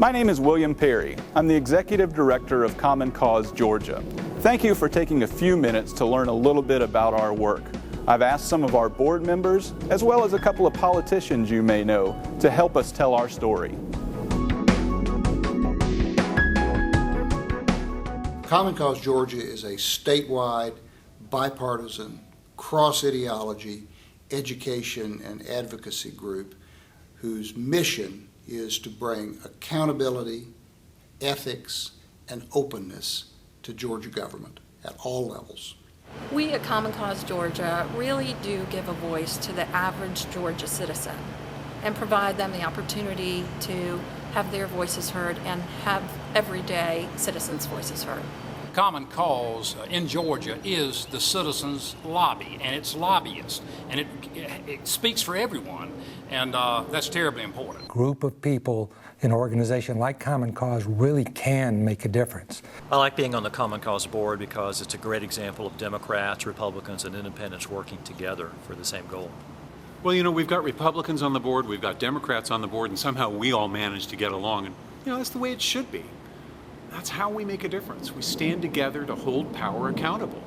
My name is William Perry. I'm the Executive Director of Common Cause Georgia. Thank you for taking a few minutes to learn a little bit about our work. I've asked some of our board members, as well as a couple of politicians you may know, to help us tell our story. Common Cause Georgia is a statewide, bipartisan, cross-ideology, education and advocacy group whose mission is to bring accountability, ethics, and openness to Georgia government at all levels. We at Common Cause Georgia really do give a voice to the average Georgia citizen and provide them the opportunity to have their voices heard and have everyday citizens' voices heard. Common Cause in Georgia is the citizens' lobby and its lobbyists, and it speaks for everyone, and that's terribly important. A group of people in an organization like Common Cause really can make a difference. I like being on the Common Cause board because it's a great example of Democrats, Republicans, and independents working together for the same goal. Well, you know, we've got Republicans on the board, we've got Democrats on the board, and somehow we all manage to get along, and you know, that's the way it should be. That's how we make a difference. We stand together to hold power accountable.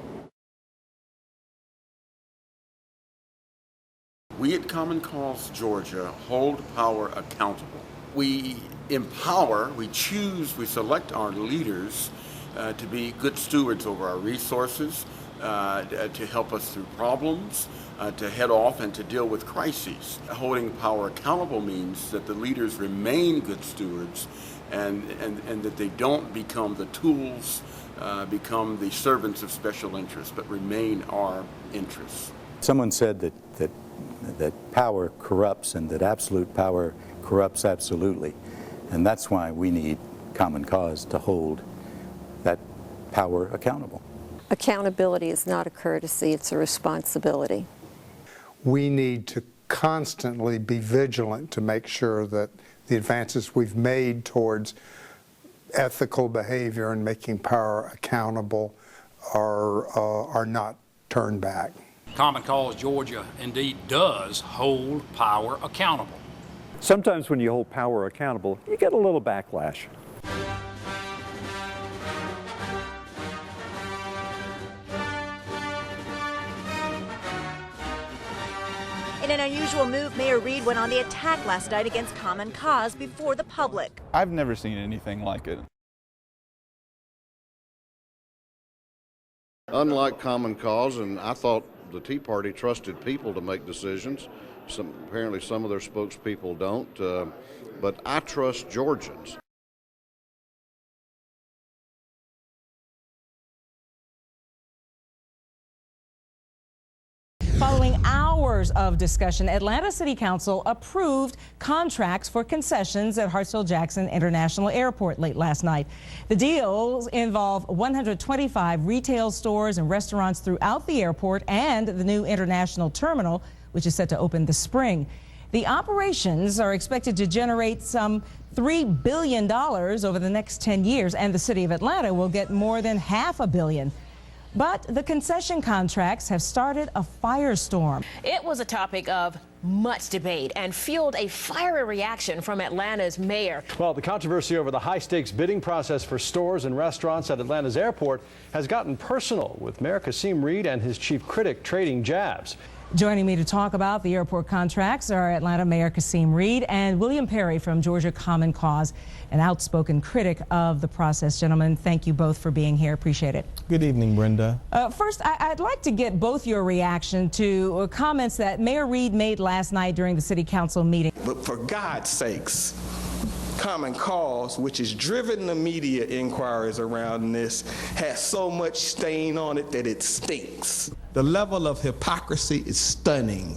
We at Common Cause Georgia hold power accountable. We empower, we choose, we select our leaders to be good stewards over our resources, to help us through problems, to head off and to deal with crises. Holding power accountable means that the leaders remain good stewards and that they don't become the tools, become the servants of special interests, but remain our interests. Someone said that power corrupts and that absolute power corrupts absolutely. And that's why we need Common Cause to hold that power accountable. Accountability is not a courtesy, it's a responsibility. We need to constantly be vigilant to make sure that the advances we've made towards ethical behavior and making power accountable are not turned back. Common Cause Georgia indeed does hold power accountable. Sometimes when you hold power accountable, you get a little backlash. In an unusual move, Mayor Reed went on the attack last night against Common Cause before the public. I've never seen anything like it. Unlike Common Cause, and I thought the Tea Party trusted people to make decisions. Apparently some of their spokespeople don't, but I trust Georgians. Following hours of discussion, Atlanta City Council approved contracts for concessions at Hartsfield-Jackson International Airport late last night. The deals involve 125 retail stores and restaurants throughout the airport and the new international terminal, which is set to open this spring. The operations are expected to generate some $3 billion over the next 10 years, and the city of Atlanta will get more than $500 million. But the concession contracts have started a firestorm. It was a topic of much debate and fueled a fiery reaction from Atlanta's mayor. Well, the controversy over the high-stakes bidding process for stores and restaurants at Atlanta's airport has gotten personal, with Mayor Kasim Reed and his chief critic trading jabs. Joining me to talk about the airport contracts are Atlanta Mayor Kasim Reed and William Perry from Georgia Common Cause, an outspoken critic of the process. Gentlemen, thank you both for being here. Appreciate it. Good evening, Brenda. First, I'd like to get both your reaction to comments that Mayor Reed made last night during the City Council meeting. But for God's sakes, Common Cause, which has driven the media inquiries around this, has so much stain on it that it stinks. The level of hypocrisy is stunning.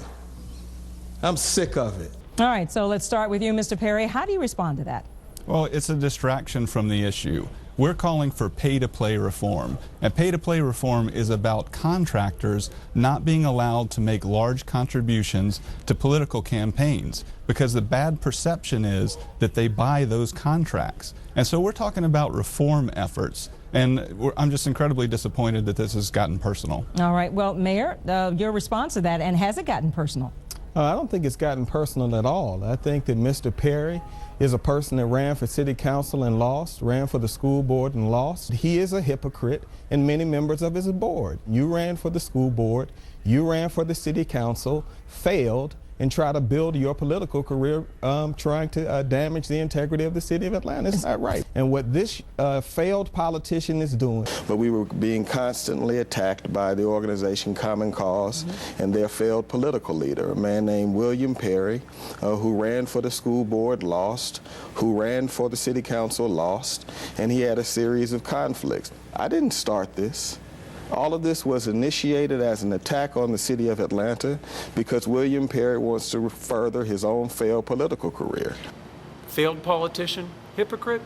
I'm sick of it. All right, so let's start with you, Mr. Perry. How do you respond to that? Well, it's a distraction from the issue. We're calling for pay-to-play reform, and pay-to-play reform is about contractors not being allowed to make large contributions to political campaigns, because the bad perception is that they buy those contracts. And so we're talking about reform efforts, and I'm just incredibly disappointed that this has gotten personal. All right, well, Mayor, your response to that, and has it gotten personal? I don't think it's gotten personal at all. I think that Mr. Perry is a person that ran for city council and lost, ran for the school board and lost. He is a hypocrite, and many members of his board. You ran for the school board, you ran for the city council, failed, and try to build your political career trying to damage the integrity of the city of Atlanta. It's not right. And what this failed politician is doing. But we were being constantly attacked by the organization Common Cause and their failed political leader, a man named William Perry, who ran for the school board, lost, who ran for the city council, lost, and he had a series of conflicts. I didn't start this. All of this was initiated as an attack on the city of Atlanta because William Perry wants to further his own failed political career. Failed politician? Hypocrite?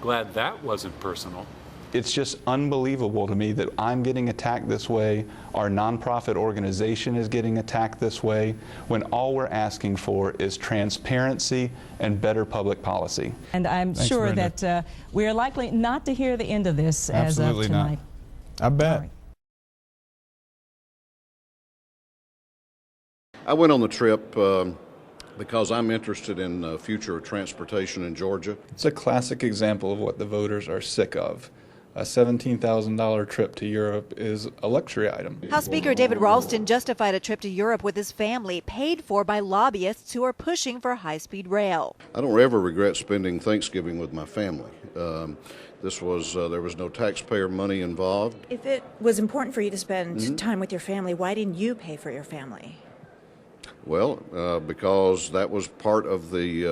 Glad that wasn't personal. It's just unbelievable to me that I'm getting attacked this way, our nonprofit organization is getting attacked this way, when all we're asking for is transparency and better public policy. And I'm sure that we are likely not to hear the end of this as of tonight. Not. I bet. Right. I went on the trip because I'm interested in the future of transportation in Georgia. It's a classic example of what the voters are sick of. A $17,000 trip to Europe is a luxury item. House Speaker David Ralston justified a trip to Europe with his family, paid for by lobbyists who are pushing for high-speed rail. I don't ever regret spending Thanksgiving with my family. There was no taxpayer money involved. If it was important for you to spend time with your family, why didn't you pay for your family? Well, because that was part of the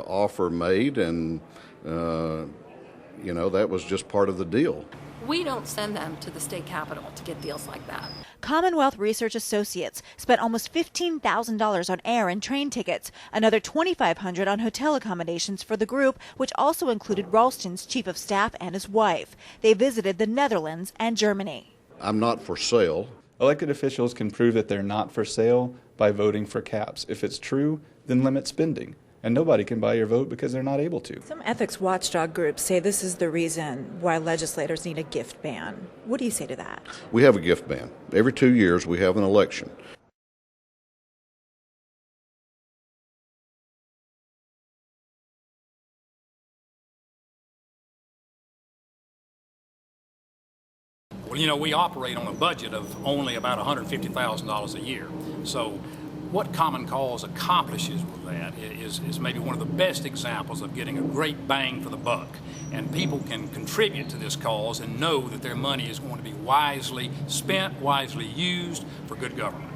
offer made, and that was just part of the deal. We don't send them to the state capitol to get deals like that. Commonwealth Research Associates spent almost $15,000 on air and train tickets, another $2,500 on hotel accommodations for the group, which also included Ralston's chief of staff and his wife. They visited the Netherlands and Germany. I'm not for sale. Elected officials can prove that they're not for sale by voting for caps. If it's true, then limit spending. And nobody can buy your vote because they're not able to. Some ethics watchdog groups say this is the reason why legislators need a gift ban. What do you say to that? We have a gift ban. Every 2 years we have an election. Well, we operate on a budget of only about $150,000 a year. So what Common Cause accomplishes with that is maybe one of the best examples of getting a great bang for the buck. And people can contribute to this cause and know that their money is going to be wisely spent, wisely used for good government.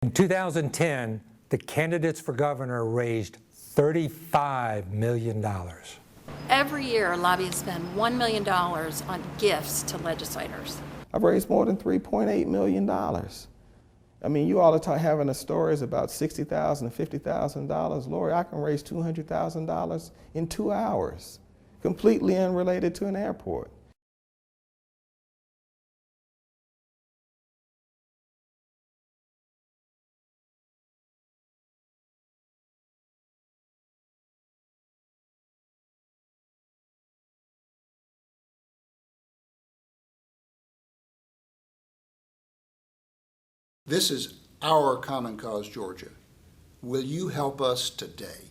In 2010, the candidates for governor raised $35 million. Every year, lobbyists spend $1 million on gifts to legislators. I've raised more than $3.8 million. I mean, you all are having the stories about $60,000 and $50,000. Lori, I can raise $200,000 in 2 hours, completely unrelated to an airport. This is our Common Cause, Georgia. Will you help us today?